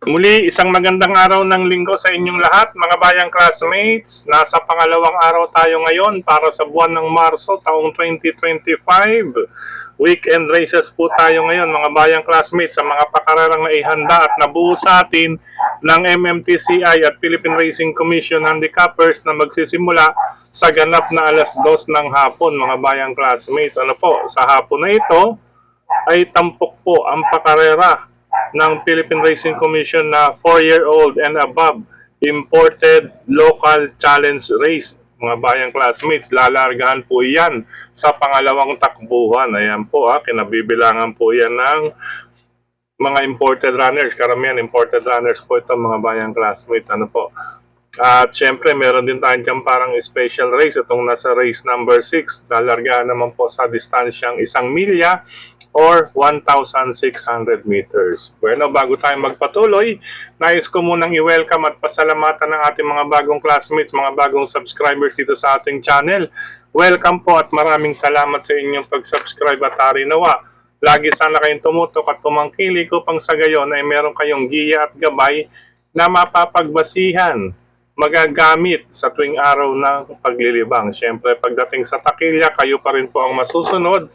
Muli, isang magandang araw ng linggo sa inyong lahat, mga bayang classmates. Nasa pangalawang araw tayo ngayon para sa buwan ng Marso, taong 2025. Weekend races po tayo ngayon, mga bayang classmates, sa mga pakararang naihanda at nabuo sa atin ng MMTCI at Philippine Racing Commission Handicappers na magsisimula sa ganap na alas 2 ng hapon, mga bayang classmates. Ano po, sa hapon na ito ay tampok po ang pakarera ng Philippine Racing Commission na 4-year-old and above imported local challenge race. Mga bayang classmates, lalargahan po yan sa pangalawang takbuhan. Ayan po, kinabibilangan po yan ng mga imported runners. Karamihan imported runners po ito, mga bayang classmates. Ano po? At syempre, meron din tayo dyan parang special race. Itong nasa race number 6. Lalargahan naman po sa distansyang 1 milya or 1,600 meters. Bueno, bago tayo magpatuloy, nais ko munang i-welcome at pasalamatan ng ating mga bagong classmates, mga bagong subscribers dito sa ating channel. Welcome po at maraming salamat sa inyong pag-subscribe at harinawa. Lagi sana kayong tumutok at tumangkilik upang sa gayon ay meron kayong giya at gabay na mapapagbasihan, magagamit sa tuwing araw ng paglilibang. Siyempre, pagdating sa takilya, kayo pa rin po ang masusunod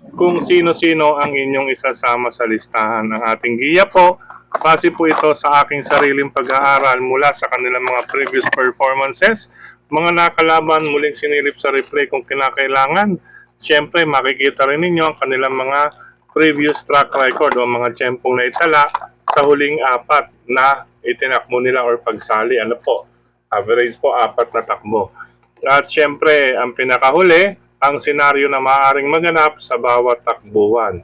kung sino-sino ang inyong isasama sa listahan. Ng ating giya po, base po ito sa aking sariling pag-aaral mula sa kanilang mga previous performances, mga nakalaban muling sinilip sa replay kung kinakailangan. Siyempre, makikita rin ninyo ang kanilang mga previous track record o mga tiyempong naitala sa huling 4 na itinakbo nila or pagsali. Ano po? Average po 4 na takbo. At siyempre, ang pinakahuli, ang senaryo na maaaring maganap sa bawat takbuhan.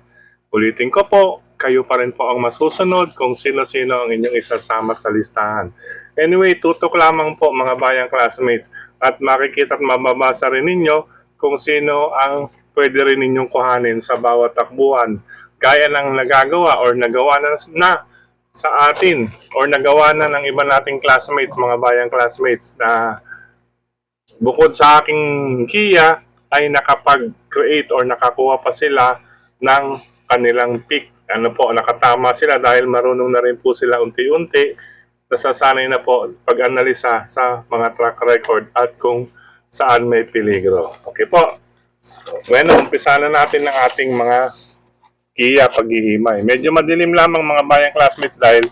Ulitin ko po, kayo pa rin po ang masusunod kung sino-sino ang inyong isasama sa listahan. Anyway, tutok lamang po mga bayang classmates at makikita at mababasa rin ninyo kung sino ang pwede rin ninyong kuhanin sa bawat takbuhan. Gaya ng nagagawa or nagawa na sa atin or nagawa na ng iba nating classmates, mga bayang classmates na bukod sa aking Kia ay nakapag-create or nakakuha pa sila ng kanilang pick. Ano po, nakatama sila dahil marunong na rin po sila unti-unti. Nasasanay na po pag-analisa sa mga track record at kung saan may peligro. Okay po. Bueno, umpisa na natin ng ating mga Kia paghihimay. Medyo madilim lamang mga bayang classmates dahil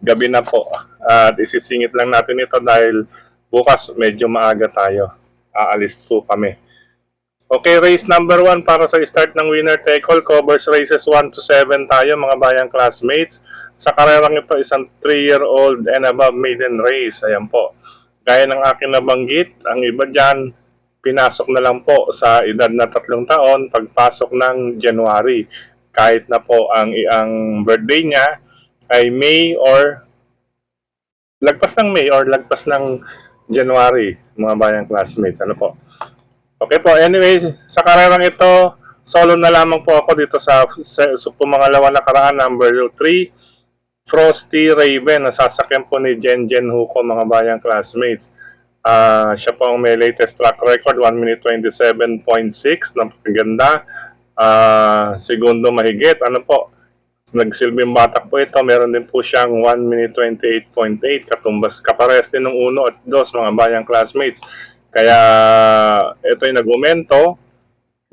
gabi na po. At isisingit lang natin ito dahil bukas medyo maaga tayo. Aalis po kami. Okay, race number 1 para sa start ng winner take all. Covers races 1 to 7 tayo mga bayang classmates. Sa karerang ito, isang 3-year-old and above maiden race. Ayan po. Gaya ng aking nabanggit, ang iba dyan, pinasok na lang po sa edad na 3 taon pagpasok ng January. Kahit na po ang birthday niya ay May or lagpas ng May or lagpas ng January, mga bayang classmates. Ano po? Okay po, anyways, sa karerang ito, solo na lamang po ako dito sa pumangalawa na karaan, number 3, Frosty Raven, nasasakyan po ni Jen Huko, mga bayang classmates. Siya po ang may latest track record, 1 minute 27.6, napakaganda. Segundo mahigit, ano po, nagsilbing batak po ito, meron din po siyang 1 minute 28.8, katumbas kapares din ng 1 at 2, mga bayang classmates. Kaya ito yung nag-umento.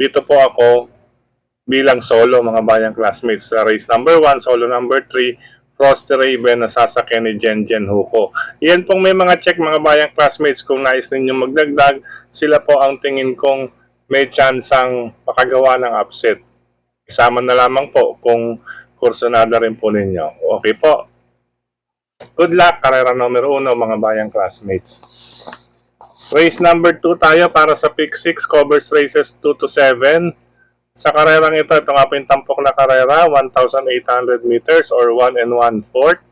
Dito po ako bilang solo, mga bayang classmates. Sa race number 1, solo number 3, Frosty Raven na sasakyan ni Jen Huko. Yan pong may mga check mga bayang classmates. Kung nais ninyo magdagdag, sila po ang tingin kong may chance ang makagawa ng upset. Isama na lamang po kung kursunada rin po ninyo. Okay po. Good luck, karera numero 1 mga bayang classmates. Race number 2 tayo para sa pick 6, covers races 2 to 7. Sa karerang ito, ito nga po yung tampok na karera, 1,800 meters or 1 1/4.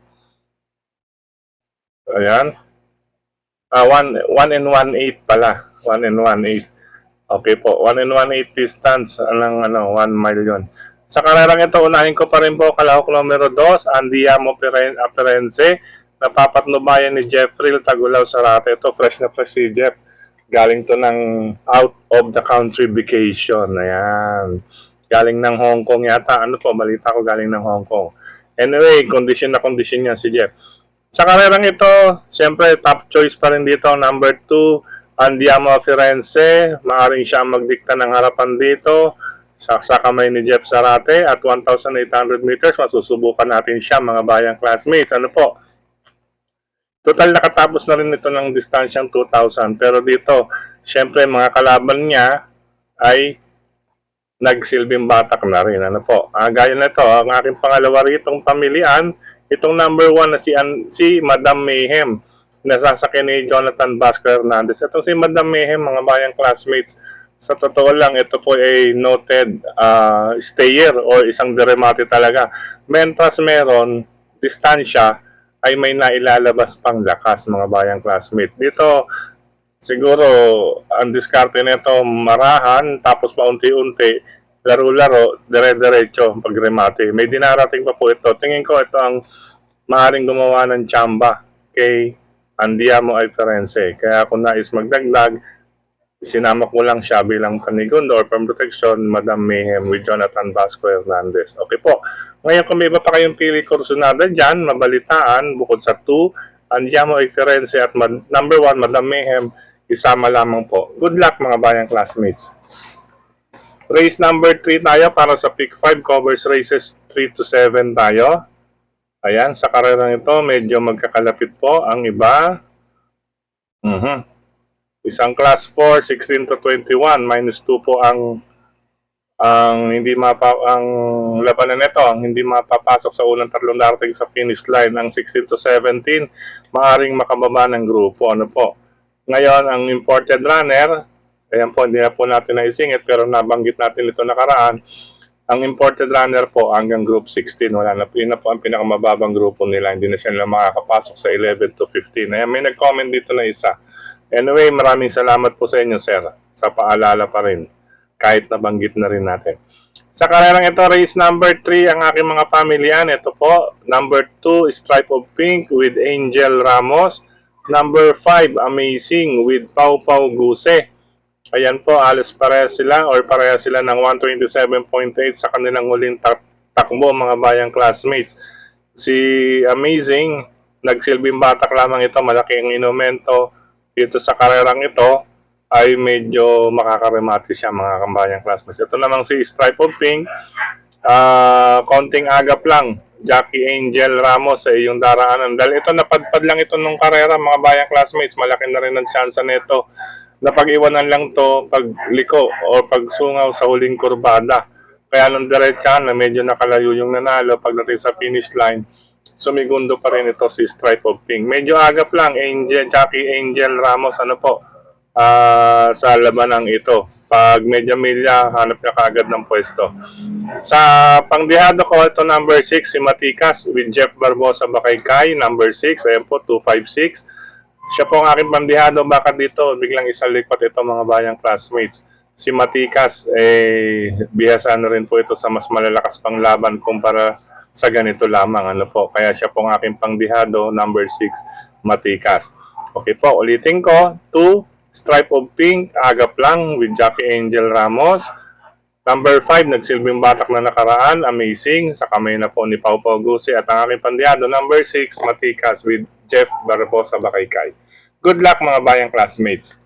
Ayan. 1 1/8 pala. 1 1/8. Okay po, 1 1/8 distance ng 1 mile yun. Sa karerang ito, unahin ko pa rin po kalahok numero 2, Andiamo Perense. Napapatnubayan ni Jeffrey Tagulaw Sarate. Ito, fresh na fresh si Jeff. Galing to ng out of the country vacation. Ayan. Galing ng Hong Kong yata. Ano po, balita ko galing ng Hong Kong. Anyway, kondisyon na kondisyon niya si Jeff. Sa karerang ito, siyempre top choice pa rin dito, number 2, Andiamo Firenze. Maaring siya magdikta ng harapan dito sa kamay ni Jeff Zarate at 1,800 meters. Masusubukan natin siya, mga bayang classmates. Ano po? Total nakatapos na rin ito ng distansyang 2,000. Pero dito, siyempre mga kalaban niya ay nagsilbing batak na rin. Ano po? Gaya na ito, ang aking pangalawa ritong pamilian, itong number 1 na si Madam Mayhem, nasasakyan ni Jonathan Vasco Hernandez. Itong si Madam Mayhem, mga bayang classmates, sa totoo lang, ito po ay noted stayer o isang deremate talaga. Mentras meron, distansya, ay may nailalabas pang lakas, mga bayang classmates. Dito, siguro, ang diskarte nito marahan, tapos paunti-unti, laro-laro, dire-diretso, pagremate. May dinarating pa po ito. Tingin ko ito ang maaaring gumawa ng tsamba kay Andiamo Firenze. Kaya kung nais magdagdag, sinama ko lang siya bilang panigundo or protection, Madam Mayhem with Jonathan Vasco Hernandez. Okay po. Ngayon kung may iba pa kayong pili kursunada dyan, mabalitaan, bukod sa 2, Andiamo Firenze at number 1, Madam Mayhem, isama lamang po. Good luck mga bayang classmates. Race number 3 tayo para sa pick 5, covers races 3 to 7 tayo. Ayan, sa karerang ito, medyo magkakalapit po ang iba. Isang class 4, 16 to 21, minus 2 po ang labanan nito, ang hindi mapapasok sa unang tatlong darating sa finish line. Ang 16 to 17, maaring makababa ng grupo. Ano po? Ngayon, ang imported runner, ayan po, hindi na po natin naisingit, pero nabanggit natin ito nakaraan. Ang imported runner po hanggang group 16, wala na, yun na po ang pinakamababang grupo nila. Hindi na sila makakapasok sa 11 to 15. Ayan, may nag-comment dito na isa. Anyway, maraming salamat po sa inyo, sir, sa paalala pa rin, kahit nabanggit na rin natin. Sa karerang ito, race number 3, ang aking mga pamilyan. Ito po, number 2, Stripe of Pink with Angel Ramos. Number 5, Amazing with Pau Pau Guse. Ayan po, alas pareha sila ng 127.8 sa kanilang huling takbo, mga bayang classmates. Si Amazing, nagsilbing batak lamang ito, malaki ang inumento. Dito sa karerang ito, ay medyo makakaremati siya, mga kambayang classmates. Ito namang si Stripe of Pink, konting agap lang, Jackie Angel Ramos sa iyong daraanan. Dahil ito, napadpad lang ito nung karera, mga bayang classmates, malaki na rin ang tsansa nito. Napag-iwanan lang to pagliko o pagsungaw sa huling kurbada. Kaya nung diretsahan na medyo nakalayo yung nanalo pagdating sa finish line, sumigundo pa rin ito si Stripe of Pink. Medyo agap lang, Jackie Angel Ramos, ano po, sa labanang ito. Pag medyo milya, hanap niya kaagad ng pwesto. Sa pangdihado ko, ito number 6, si Matikas with Jeff Barbosa Bakaykay, number 6, ayan po, 256. Siya po ang aking pandihado, baka dito biglang isalikot ito, mga bayang classmates. Si Matikas, bihasa na rin po ito sa mas malalakas pang laban kumpara sa ganito lamang. Ano po? Kaya siya po ang aking pangdihado, number 6, Matikas. Okay po, ulitin ko. 2, Stripe of Pink, agap lang with Jackie Angel Ramos. Number 5, nagsilbing batak na nakaraan, Amazing, sa kamay na po ni Pau Pau Guse. At ang aking pandihado, number 6, Matikas with Jeff Barbosa Bakaykay. Good luck mga bayang classmates.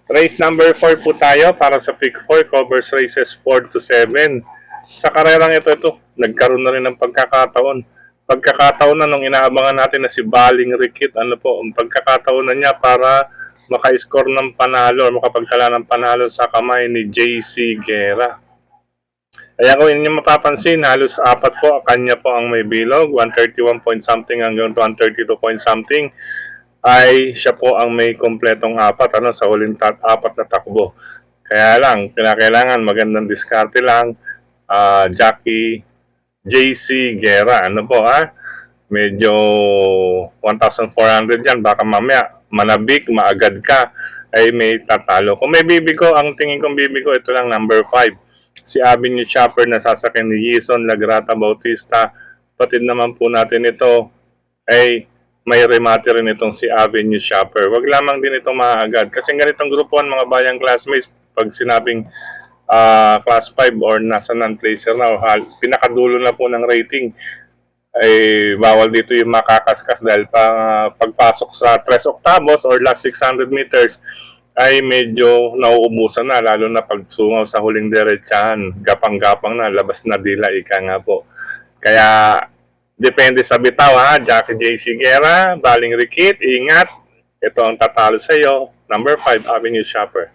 Race number 4 po tayo para sa pick 4, covers races 4 to 7. Sa karerang ito, nagkaroon na rin ng pagkakataon. Pagkakataon na nung inaabangan natin na si Baling Rikit, ano po, ang pagkakataon na niya para maka-score ng panalo o makapagtala ng panalo sa kamay ni JC Guerra. Kaya kung inyo mapapansin, halos 4 po, kanya po ang may bilog, 131 point something hanggang 132 point something, ay siya po ang may kompletong 4, sa huling 4 na takbo. Kaya lang, kinakailangan magandang diskarte lang, Jackie JC Guerra, ano po medyo 1,400 yan, baka mamaya manabik, maagad ka, ay may tatalo. Kung may bibigo, ang tingin kong bibigo, ito lang number 5. Si Avenue Chopper na sasakyan ni Yison Lagrata Bautista. Patid naman po natin ito ay may remate rin itong si Avenue Chopper. Wag lamang din itong maagad. Kasi ganitong grupo mga bayang classmates, pag sinabing class 5 or nasa non-placer na o pinakadulo na po ng rating, ay bawal dito yung makakaskas dahil pagpasok sa 3 octavos or last 600 meters ay medyo nauubusan na, lalo na pagsungaw sa huling diretsahan, gapang-gapang na, labas na dila, ika nga po. Kaya depende sa bitaw ha, Jackie J. Sigera, Baling Rikit, ingat. Ito ang tatalo sa iyo, number 5 Avenue Shopper.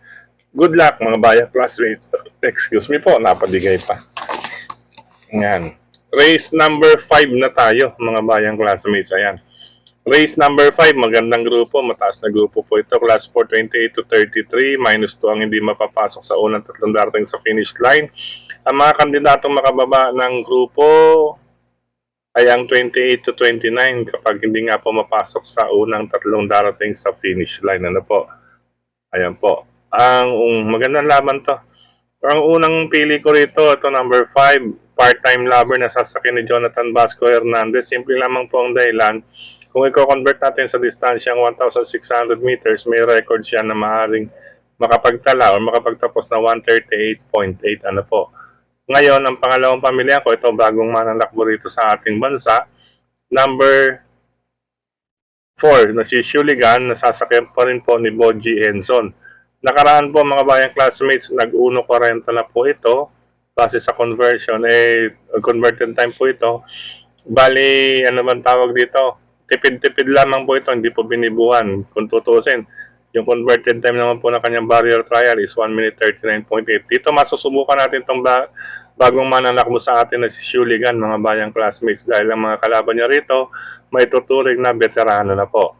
Good luck mga bayan classmates. Excuse me po, napadigay pa. Yan. Race number 5 na tayo, mga bayang classmates. Ayan. Race number 5, magandang grupo. Mataas na grupo po ito. Class 4, 28 to 33. Minus 2 ang hindi mapapasok sa unang tatlong darating sa finish line. Ang mga kandidatong makababa ng grupo ay ang 28 to 29 kapag hindi nga po mapasok sa unang tatlong darating sa finish line. Ano po? Ayan po. Ang magandang laban to. Ang unang pili ko rito, ito number 5. Part-time lover na sasakyan ni Jonathan Vasco Hernandez. Simple lamang po ang dahilan. Kung i-convert natin sa distansyang 1,600 meters, may record siya na maaaring makapagtala o makapagtapos na 138.8. Ano po. Ngayon, ang pangalawang pamilya ko, ito bagong mananakbo rito sa ating bansa. Number 4 na si Shuligan, nasasakyan pa rin po ni Boji Henson. Nakaraan po mga bayang classmates, nag-1.40 na po ito. Base sa conversion, converted time po ito. Bali, ano man tawag dito? Tipid-tipid lamang po ito, hindi po binibuhan. Kung tutusin, yung converted time naman po ng kanyang barrier trial is 1 minute 39.8. Dito masusubukan natin itong bagong mananakbo sa atin na si Shuligan, mga bayang classmates. Dahil ang mga kalaban niya rito, may tuturing na veterano na po.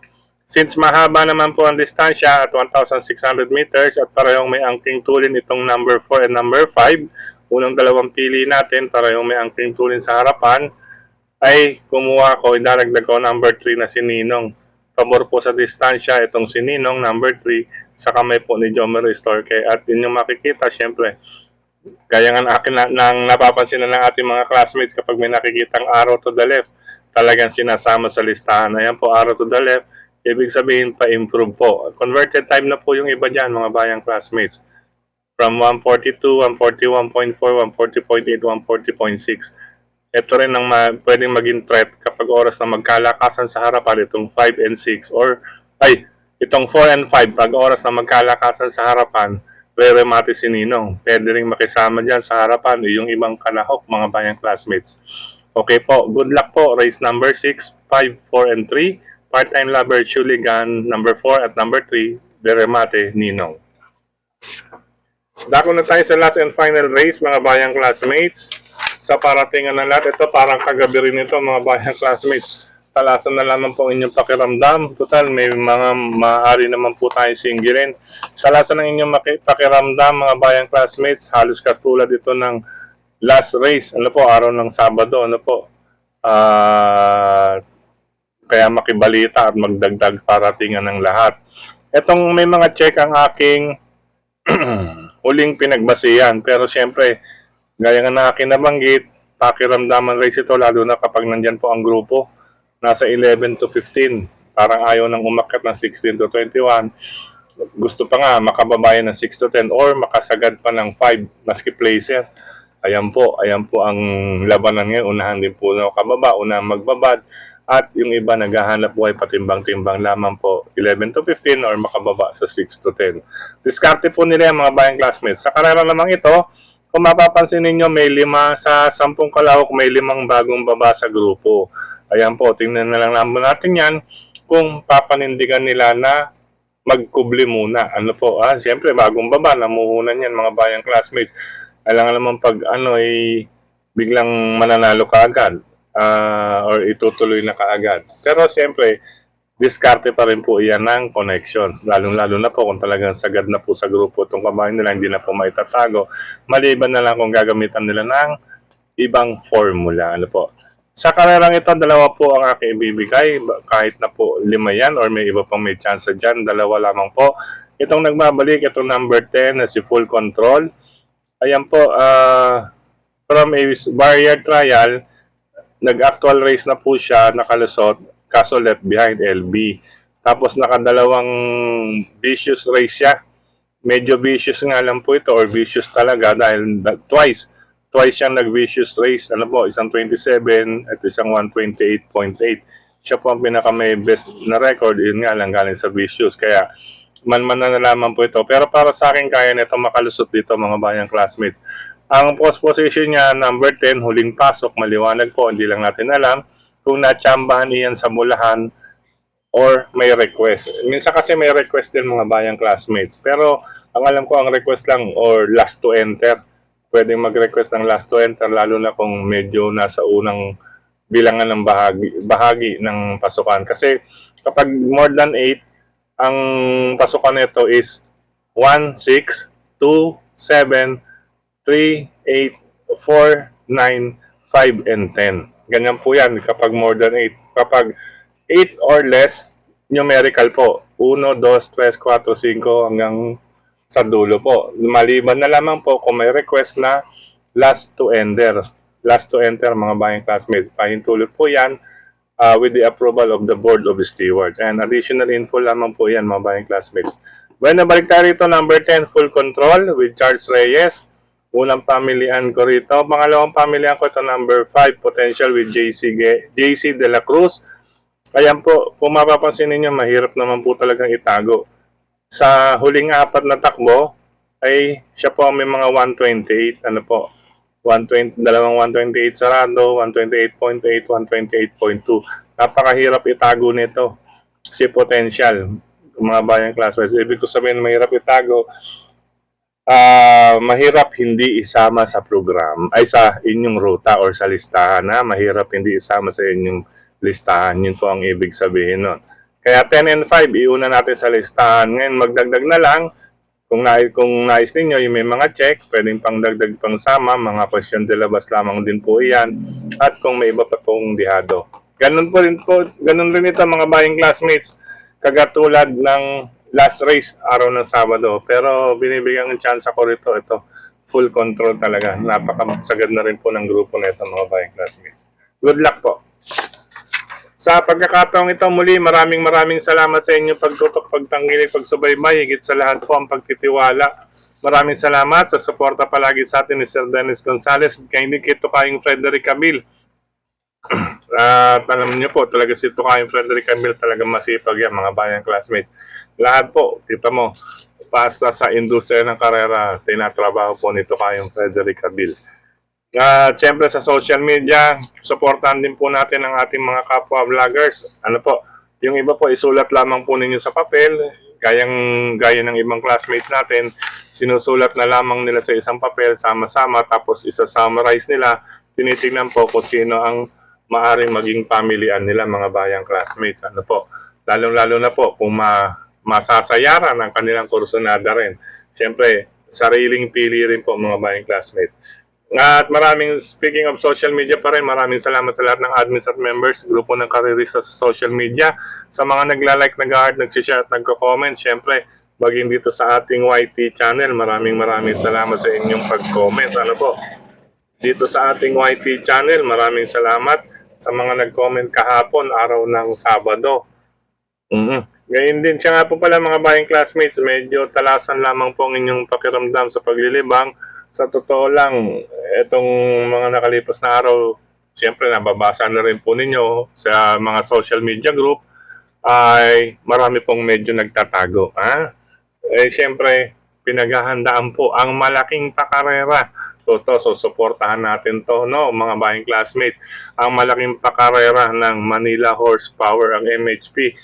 Since mahaba naman po ang distansya at 1,600 meters at parehong may angking tulin itong number 4 and number 5, unang dalawang pili natin, parehong may angking tulin sa harapan, ay kumuha ko, idadagdag ko number 3 na si Ninong. Pabor po sa distansya itong si Ninong, number 3, sa kamay po ni Jomer Storke. At inyong makikita, syempre, gaya nga akin nang napapansin na ng ating mga classmates kapag may nakikitang arrow to the left, talagang sinasama sa listahan. Ayan po, arrow to the left, ibig sabihin pa-improve po. Converted time na po yung iba dyan, mga bayang classmates. From 142, 141.4, 140.8, 140.6. Ito rin ang pwedeng maging threat kapag oras na magkalakasan sa harapan, itong 5 and 6. Itong 4 and 5, pag oras na magkalakasan sa harapan, re-remate si Ninong. Pwede rin makisama dyan sa harapan yung ibang kalahok, mga bayang classmates. Okay po, good luck po. Race number 6, 5, 4, and 3. Part-time lover, Chuligan, number 4 at number 3, re-remate Ninong. Dako na tayo sa last and final race, mga bayang classmates. Sa paratingan na lahat, ito parang kagabi rin ito, mga bayang classmates. Talasan na lamang po inyong pakiramdam. Total, may mga maaari naman po tayo singilin. Talasan ng inyong pakiramdam, mga bayang classmates. Halos katulad ito ng last race. Ano po, araw ng Sabado. Ano po. Kaya makibalita at magdagdag paratingan ng lahat. Itong may mga check ang aking huling pinagbasihan. Pero syempre, gaya nga na akin nabanggit, pakiramdaman race ito lalo na kapag nandyan po ang grupo. Nasa 11 to 15. Parang ayaw nang umakyat ng 16 to 21. Gusto pa nga makababayan ng 6 to 10 or makasagad pa ng 5 maski placer. Ayan po ang labanan ngayon. Unahan din po na kababa, unahan magbabad. At yung iba naghahanap buhay patimbang-timbang lamang po 11 to 15 or makababa sa 6 to 10. Diskarte po nila yung mga bayang classmates. Sa karera namang ito, kung mapapansin ninyo, may 5 sa 10 kalahok, may 5 bagong baba sa grupo. Ayan po, tingnan na lang natin yan kung papanindigan nila na magkubli muna. Ano po, siyempre bagong baba, namuhunan yan mga bayang classmates. Alam naman pag biglang mananalo ka agad. Or itutuloy na kaagad. Pero siyempre, diskarte pa rin po iyan ng connections. Lalong-lalo na po kung talagang sagad na po sa grupo itong kabayan nila, hindi na po maitatago. Maliban na lang kung gagamitan nila ng ibang formula. Ano po. Sa karerang ito, 2 po ang aking ibibigay. Kahit na po 5 yan or may iba pang may chance dyan, 2 lamang po. Itong nagbabalik, itong number 10 na si Full Control. Ayan po, from a barrier trial, nag-actual race na po siya, nakalusot, kaso left behind LB. Tapos nakadalawang vicious race siya. Medyo vicious nga lang po ito or vicious talaga dahil twice twice siyang nag-vicious race. Ano po, isang 27 at isang 128.8. Siya po ang pinaka may best na record. Yun nga lang galing sa vicious. Kaya man na nalaman po ito. Pero para sa akin, kaya nito makalusot dito mga bayang classmates. Ang post position niya, number 10, huling pasok, maliwanag po, hindi lang natin alam kung natsambahan iyan sa mulahan or may request. Minsan kasi may request din mga bayang classmates. Pero ang alam ko, ang request lang or last to enter. Pwedeng mag-request ng last to enter lalo na kung medyo nasa unang bilangan ng bahagi ng pasukan. Kasi kapag more than 8, ang pasukan nito is 1, 6, 2, 7, 3, 8, 4, 9, 5, and 10. Ganyan po yan kapag more than 8. Kapag 8 or less, numerical po. 1, 2, 3, 4, 5 hanggang sa dulo po. Maliban na lamang po kung may request na last to enter. Last to enter mga bayang classmates. Pahintulot po yan with the approval of the Board of Stewards. And additional info lamang po yan mga bayang classmates. Bueno, balik tayo rito. Number 10, full control with Charles Reyes. Unang pamilihan ko rito. Pangalawang pamilihan ko ito, number 5, potential with JC De La Cruz. Ayan po, kung mapapansin ninyo, mahirap naman po talagang itago. Sa huling 4 na takbo, ay siya po may mga 128. Ano po? 128 sarado, 128.8, 128.2. Napakahirap itago nito. Si potential, mga bayang classmates. Ibig ko sabihin, mahirap itago. Mahirap hindi isama sa program, ay sa inyong ruta or sa listahan. Mahirap hindi isama sa inyong listahan. Yun po ang ibig sabihin nun. Kaya 10 and 5, iuna natin sa listahan. Ngayon, magdagdag na lang. Kung nais ninyo, yung may mga check, pwedeng pang dagdag pang sama, mga question de labas lamang din po iyan. At kung may iba pa pong dihado. Ganun rin ito mga bayang classmates. Kagatulad ng last race, araw ng Sabado. Pero binibigyan ng chance ako rito. Ito, full control talaga. Napakasagad na rin po ng grupo na ito mga bayang classmates. Good luck po. Sa pagkakataong ito muli, maraming salamat sa inyong pagtutok, pagtanggilig, pagsubaybay, higit sa lahat po ang pagtitiwala. Maraming salamat sa suporta palagi sa atin ni Sir Dennis Gonzales, kay Nikito kayong Frederick Camille. At alam niyo po, talaga si Tukayong Frederick Camille talaga masipag yan, mga bayang classmates. Lahat po, kita mo, basta sa industriya ng karera, tinatrabaho po nito kayong Frederick Camille. Siyempre sa social media, supportan din po natin ang ating mga kapwa vloggers. Ano po, yung iba po isulat lamang po ninyo sa papel, gaya ng ibang classmates natin, sinusulat na lamang nila sa isang papel, sama-sama, tapos isa-summarize nila, tinitingnan po kung sino ang maaring maging pamilian nila mga bayang classmates. Ano po, lalong-lalo na po kung masasayaran ang kanilang kursunada rin. Siyempre, sariling pili rin po mga bayang classmates. At speaking of social media pa rin, maraming salamat sa lahat ng admins at members, grupo ng karerista sa social media, sa mga nagla-like, nag-heart, nag-share at nagko-comment. Siyempre, baging dito sa ating YT channel, maraming salamat sa inyong pag-comment. Ano po? Dito sa ating YT channel, maraming salamat sa mga nag-comment kahapon, araw ng Sabado. Ngayon din, siya nga po pala mga bayang classmates, medyo talasan lamang po ang inyong pakiramdam sa paglilibang. Sa totoo lang, itong mga nakalipas na araw, siyempre nababasa na rin po ninyo sa mga social media group, ay marami pong medyo nagtatago. Siyempre, pinaghahandaan po ang malaking pakarera. So suportahan natin to, no, mga bayang classmates. Ang malaking pakarera ng Manila Horsepower, ang MHP,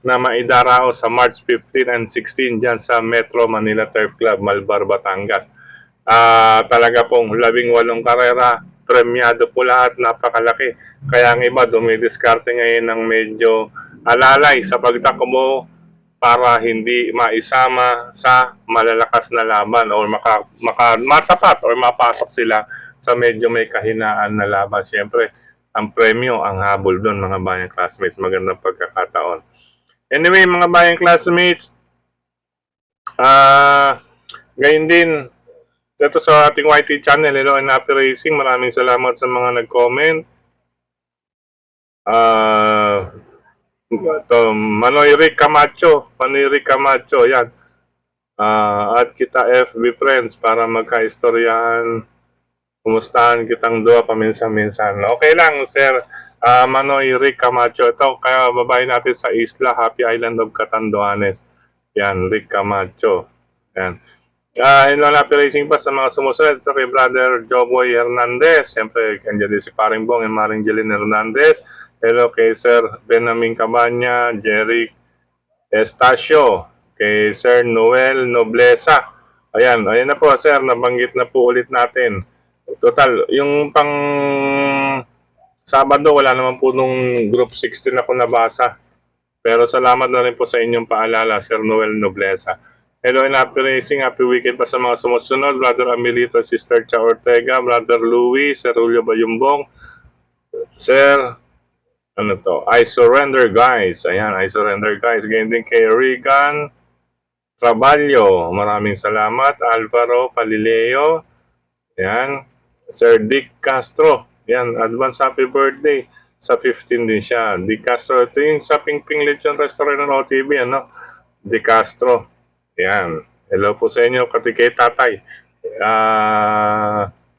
na maidarao sa March 15 and 16 dyan sa Metro Manila Turf Club, Malbar, Batangas. Talaga pong 18 karera, premyado po lahat, napakalaki. Kaya ang iba dumidiskarte ngayon ng medyo alalay sa pagtakbo para hindi maisama sa malalakas na laban o matapat o mapasok sila sa medyo may kahinaan na laban. Siyempre, ang premyo, ang habol doon mga bayang classmates. Magandang pagkakataon. Anyway, mga bayang classmates, gayon din, ito sa ating YT channel, Hello and Happy Racing, maraming salamat sa mga nag-comment. Ito, Manoy Rick Camacho, yan. At kita FB Friends para magka-istoryahan Kumustahan kitang dua paminsan-minsan. Okay lang, Sir Manoy Rick Camacho. Ito, kaya babae natin sa isla, Happy Island of Catanduanes. Yan, Rick Camacho. Yan. Yun lang Happy Racing pa sa mga sumusunod. Ito kay Brother Joboy Hernandez. Siyempre, kandiyan din si Paring Bong and Maring Jeline Hernandez. Hello kay Sir Benjamin Cabanya, Jerry Estacio, kay Sir Noel Noblesa. Ayan na po Sir, nabanggit na po ulit natin. Total, yung pang Sabado, wala naman po nung group 16 ako nabasa. Pero salamat na rin po sa inyong paalala, Sir Noel Noblesa. Hello and happy racing, happy weekend pa sa mga sumusunod. Brother Amelito, Sister Cha Ortega, Brother Louis, Sir Julio Bayumbong, Sir, ano to? I surrender guys. Ayan, I surrender guys. Ganyan din kay Regan Traballo. Maraming salamat. Alvaro Palileo. Ayan. Sir Dick Castro. Ayan, advance happy birthday. Sa 15 din siya. Dick Castro. Ito yung sa Pingping Lechon Restaurant ng OTV. Ano? Dick Castro. Ayan. Hello po sa inyo. Kati kay tatay.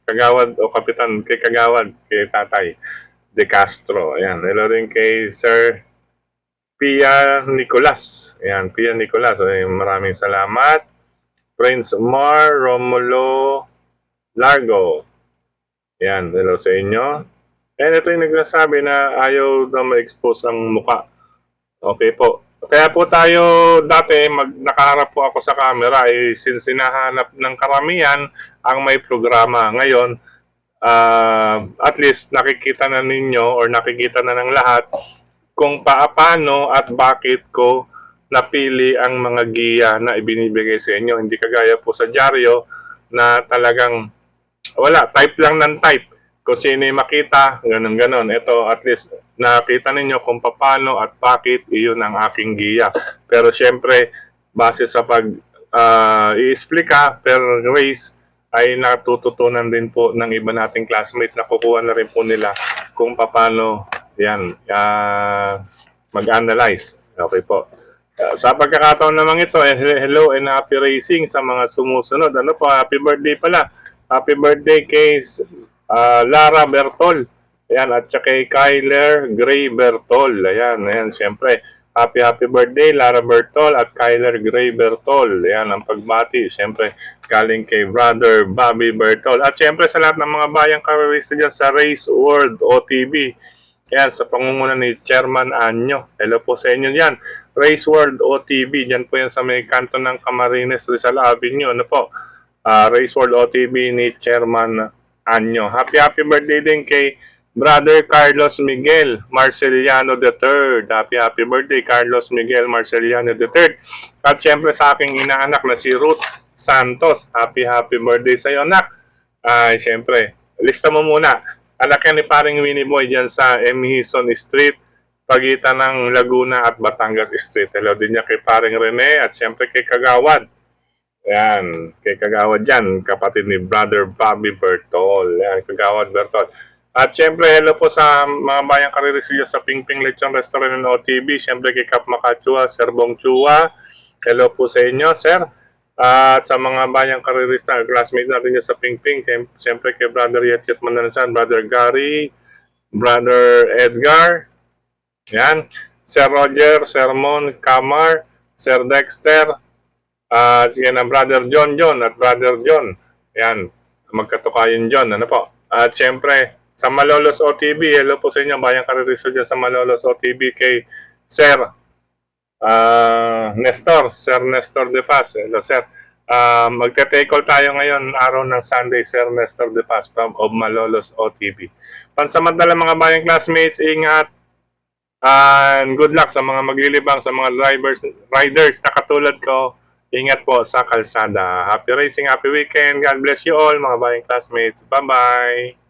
Kagawad o kapitan. Kay Kagawad. Kay tatay. De Castro. Ayan. Hello rin kay Sir Pia Nicolas. Ayan. Pia Nicolas. Ayan, maraming salamat. Prince Mar Romulo Largo. Ayan. Hello sa inyo. And ito yung nagsasabi na ayaw na ma-expose ang muka. Okay po. Kaya po tayo dati, nakaharap po ako sa camera, since sinahanap ng karamihan ang may programa. Ngayon, at least nakikita na ninyo or nakikita na ng lahat kung paano at bakit ko napili ang mga giya na ibinibigay sa inyo. Hindi kagaya po sa dyaryo na talagang wala, type lang ng type. Kung sino yung makita, ganun-ganon. Ito, at least, nakita ninyo kung paano at bakit iyon ang aking giya. Pero syempre, base sa i-explica per race, ay natututunan din po ng iba nating classmates. Nakukuha na rin po nila kung paano yan, mag-analyze. Okay po. Sa pagkakataon naman ito, hello and happy racing sa mga sumusunod. Ano po, happy birthday pala. Happy birthday kay Lara Bertol. Ayan, at saka kay Kyler Gray Bertol. Ayan, siyempre. Happy birthday, Lara Bertol at Kyler Gray Bertol. Ayan, ang pagbati. Siyempre, galing kay Brother Bobby Bertol. At siyempre, sa lahat ng mga bayang karerista dyan sa Race World OTV. Ayan, sa pangunguna ni Chairman Anyo. Hello po sa inyo dyan. Race World OTV. Dyan po yan sa may kanto ng Camarines Rizal Avenue. Ano po? Race World OTV ni Chairman Anyo. Happy birthday din kay Brother Carlos Miguel Marceliano III. Happy birthday Carlos Miguel Marceliano III. At syempre sa aking inaanak na si Ruth Santos. Happy birthday sa iyo, anak. Syempre, lista mo muna. Anak yan ni paring Winnie Boy dyan sa M. Hison Street, pagitan ng Laguna at Batangas Street. Hello din niya kay paring Rene at syempre kay Kagawad. Yan, kay Kagawad dyan, kapatid ni Brother Bobby Bertol. Yan, Kagawad Bertol. At syempre, hello po sa mga bayang karirisilyo sa Pingping Lechon Restaurant ng OTV. Syempre kay Kap Makachua, Sir Bong Chua. Hello po sa inyo, sir. At sa mga bayang karirista, classmate natin dyan sa Pingping. Syempre kay Brother Yetchet Manansan, Brother Gary, Brother Edgar. Yan, Sir Roger, Sir Mon, Kamar, Sir Dexter, sige na, Brother John at Brother John. Yan, magkatukayan John. Ano po? At syempre, sa Malolos OTV, hello po sa inyo, bayang karirista dyan sa Malolos OTV kay Sir Sir Nestor De Paz. Hello, Sir. Magte-take call tayo ngayon, araw ng Sunday, Sir Nestor De Paz from of Malolos OTV. Pansamantala mga bayang classmates, ingat. And good luck sa mga maglilibang, sa mga riders na katulad ko. Ingat po sa kalsada. Happy racing, happy weekend. God bless you all, mga bayang classmates. Bye-bye.